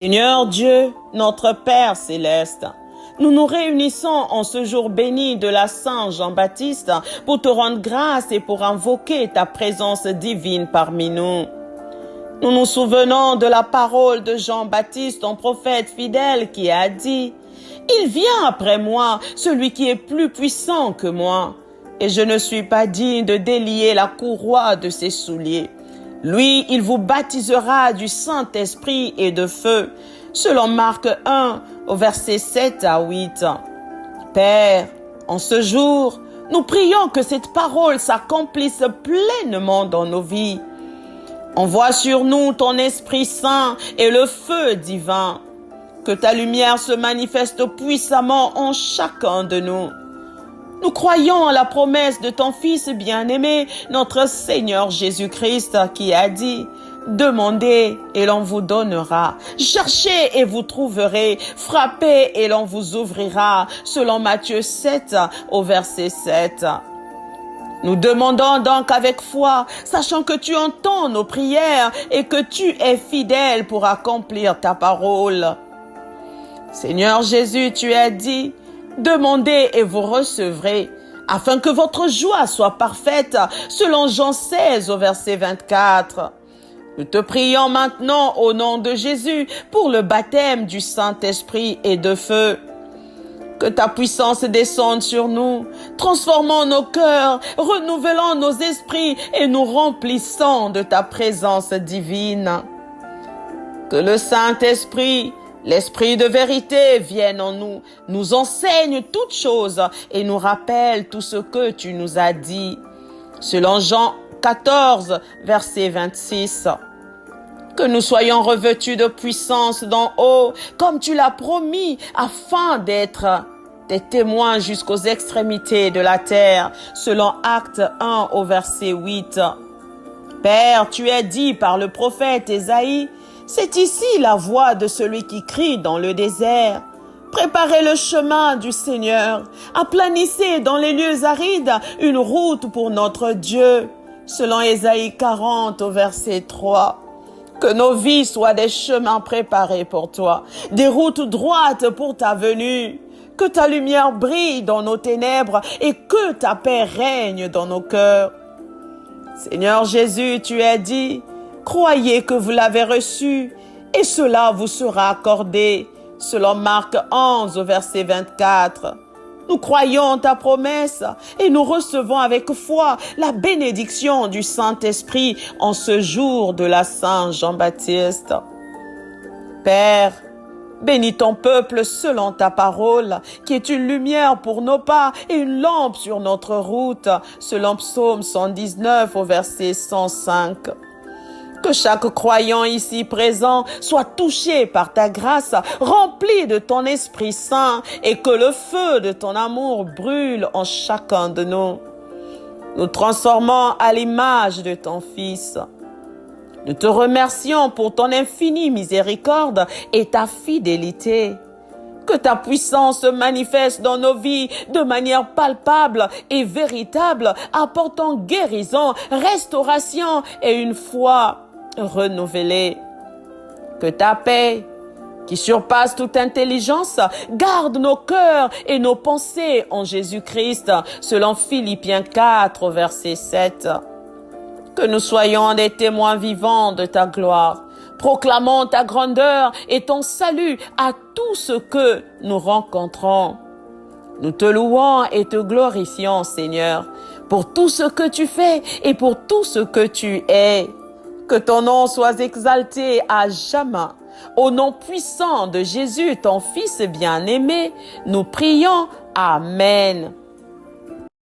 Seigneur Dieu, notre Père céleste, nous nous réunissons en ce jour béni de la Saint Jean-Baptiste pour te rendre grâce et pour invoquer ta présence divine parmi nous. Nous nous souvenons de la parole de Jean-Baptiste, ton prophète fidèle, qui a dit « Il vient après moi, celui qui est plus puissant que moi, et je ne suis pas digne de délier la courroie de ses souliers. Lui, il vous baptisera du Saint-Esprit et de feu. » Selon Marc 1, au verset 7 à 8. Père, en ce jour, nous prions que cette parole s'accomplisse pleinement dans nos vies. Envoie sur nous ton Esprit Saint et le feu divin. Que ta lumière se manifeste puissamment en chacun de nous. Nous croyons en la promesse de ton Fils bien-aimé, notre Seigneur Jésus-Christ, qui a dit « Demandez et l'on vous donnera. Cherchez et vous trouverez. Frappez et l'on vous ouvrira. » Selon Matthieu 7 au verset 7. Nous demandons donc avec foi, sachant que tu entends nos prières et que tu es fidèle pour accomplir ta parole. Seigneur Jésus, tu as dit « Demandez et vous recevrez, afin que votre joie soit parfaite, selon Jean 16 au verset 24. Nous te prions maintenant au nom de Jésus pour le baptême du Saint-Esprit et de feu. Que ta puissance descende sur nous, transformant nos cœurs, renouvelant nos esprits et nous remplissant de ta présence divine. Que le Saint-Esprit, l'Esprit de vérité, vienne en nous, nous enseigne toutes choses et nous rappelle tout ce que tu nous as dit. Selon Jean 14, verset 26. Que nous soyons revêtus de puissance d'en haut, comme tu l'as promis, afin d'être des témoins jusqu'aux extrémités de la terre, selon Acte 1 au verset 8. Père, tu as dit par le prophète Ésaïe, c'est ici la voix de celui qui crie dans le désert. Préparez le chemin du Seigneur, aplanissez dans les lieux arides une route pour notre Dieu, selon Ésaïe 40 au verset 3. Que nos vies soient des chemins préparés pour toi, des routes droites pour ta venue. Que ta lumière brille dans nos ténèbres et que ta paix règne dans nos cœurs. Seigneur Jésus, tu as dit, croyez que vous l'avez reçu et cela vous sera accordé, selon Marc 11 au verset 24. Nous croyons en ta promesse et nous recevons avec foi la bénédiction du Saint-Esprit en ce jour de la Saint Jean-Baptiste. Père, bénis ton peuple selon ta parole, qui est une lumière pour nos pas et une lampe sur notre route, selon Psaume 119 au verset 105. Que chaque croyant ici présent soit touché par ta grâce, rempli de ton Esprit Saint et que le feu de ton amour brûle en chacun de nous. Nous transformons à l'image de ton Fils. Nous te remercions pour ton infinie miséricorde et ta fidélité. Que ta puissance se manifeste dans nos vies de manière palpable et véritable, apportant guérison, restauration et une foi renouvelée. Que ta paix, qui surpasse toute intelligence, garde nos cœurs et nos pensées en Jésus-Christ, selon Philippiens 4, au verset 7. Que nous soyons des témoins vivants de ta gloire, proclamant ta grandeur et ton salut à tout ce que nous rencontrons. Nous te louons et te glorifions, Seigneur, pour tout ce que tu fais et pour tout ce que tu es. Que ton nom soit exalté à jamais. Au nom puissant de Jésus, ton Fils bien-aimé, nous prions. Amen.